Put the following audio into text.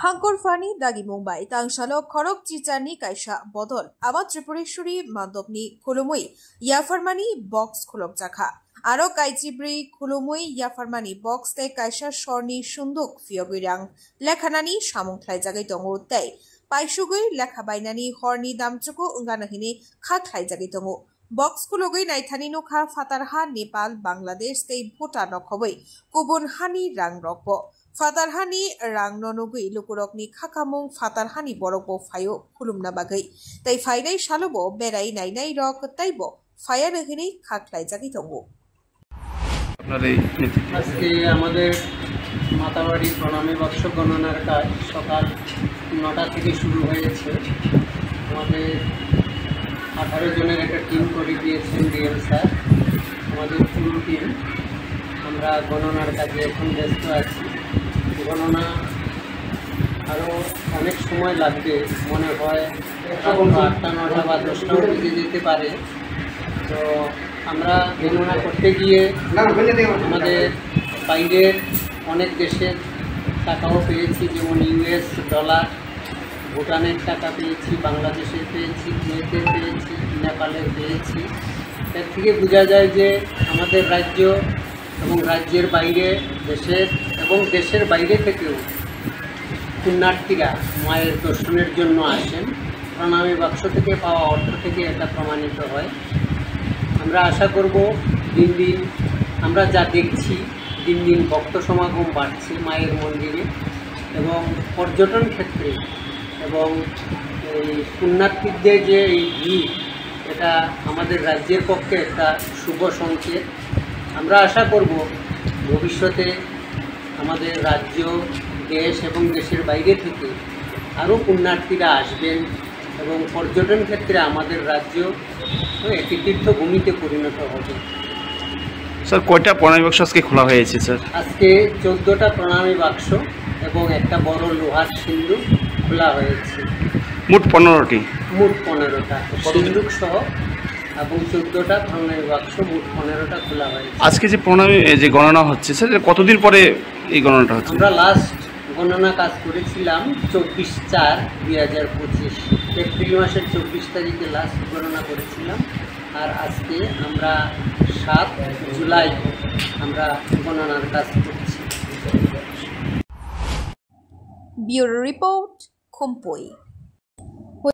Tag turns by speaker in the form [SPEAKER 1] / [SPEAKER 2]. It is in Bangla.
[SPEAKER 1] हांकर फानी दागी मुंबाई तांगशालो खरक चिचारनि कायसा बदल आबाद त्रिपुरेश्वरी माधबनि खुलुमुई याफारमानि बक्स खुलक जाखा आरो काइचिब्रि खुलुमुई याफारमानि बक्स ते कायसा शरनि सुंदुक फियगुइरां लेखानानि सामुंख्लाय जागै दङ तै पाइसुगै लेखा बायनानि हरनि दामचुकु उंगानहिनि खाख्लाय जागै दङ बक्स खुलगै नायथानि नखा फातारहा नेपाल बांलादेश ते भुटान खबै गुबुन हानि रां रकबो फातारहानि रां ननुगै लुकुरकनि खाखामुं फातारहानि बरकबो फायो खुलुमना बागै तै फायनाय सालबो बेराय नायनाय रक तैबो फायानहिनि खाख्लाय जागै दङ
[SPEAKER 2] আজকে আমাদের মাতাবাড়ি প্রণামী বাক্স গণনার কাজ সকাল 9টা থেকে শুরু হয়েছে। আমাদের 18 জনের একটা টিম করে দিয়েছেন ডিএম স্যার। আমাদের ফুল টিম আমরা গণনার কাজে এখন ব্যস্ত আছি। গণনা আরও অনেক সময় লাগবে, মনে হয় 8টা 9টা বা 10টাও বেজে যেতে পারে। তো আমরা গণনা করতে গিয়ে আমাদের বাইরের অনেক দেশের টাকাও পেয়েছি, যেমন ইউএস ডলার, ভুটানের টাকা পেয়েছি, বাংলাদেশের পেয়েছি, কুয়েতের পেয়েছি, নেপালের পেয়েছি। এর থেকে বোঝা যায় যে আমাদের রাজ্য এবং রাজ্যের বাইরে দেশের এবং দেশের বাইরে থেকেও পুণ্যার্থীরা মায়ের দর্শনের জন্য আসেন। প্রণামী বাক্স থেকে পাওয়া অর্থ থেকে এটা প্রমাণিত হয়। আমরা আশা করব দিন দিন আমরা যা দেখছি দিন দিন ভক্ত সমাগম বাড়ছে মায়ের মন্দিরে এবং পর্যটন ক্ষেত্রে এবং এই পুণ্যার্থীদের যে এই ভিড়, এটা আমাদের রাজ্যের পক্ষে একটা শুভ সংকেত। আমরা আশা করব ভবিষ্যতে আমাদের রাজ্য, দেশ এবং দেশের বাইরে থেকে আরও পুণ্যার্থীরা আসবেন এবং পর্যটন ক্ষেত্রে আমাদের রাজ্য একটি তীর্থভূমিতে পরিণত হবে।
[SPEAKER 3] স্যার, কয়টা প্রণামী বাক্স আজকে খোলা হয়েছে? স্যার,
[SPEAKER 2] আজকে 14টা প্রণামী বাক্স এবং একটা বড় লোহার সিন্দুক খোলা হয়েছে।
[SPEAKER 3] মোট 15টি।
[SPEAKER 2] মোট 15টা সিন্দুক সহ এবং 14টা প্রণামী বাক্স, মোট 15টা খোলা হয়েছে।
[SPEAKER 3] আজকে যে প্রণামী যে গণনা হচ্ছে স্যার, কতদিন পরে এই গণনাটা হচ্ছে?
[SPEAKER 2] আমরা লাস্ট গণনা কাজ করেছিলাম 24/4/2025 এপ্রিল মাসের 24 তারিখে লাস্ট গণনা করেছিলাম। আর আজকে আমরা 7 জুলাই আমরা গণনার কাজ করছি।
[SPEAKER 1] Bureau report, খুমপুই।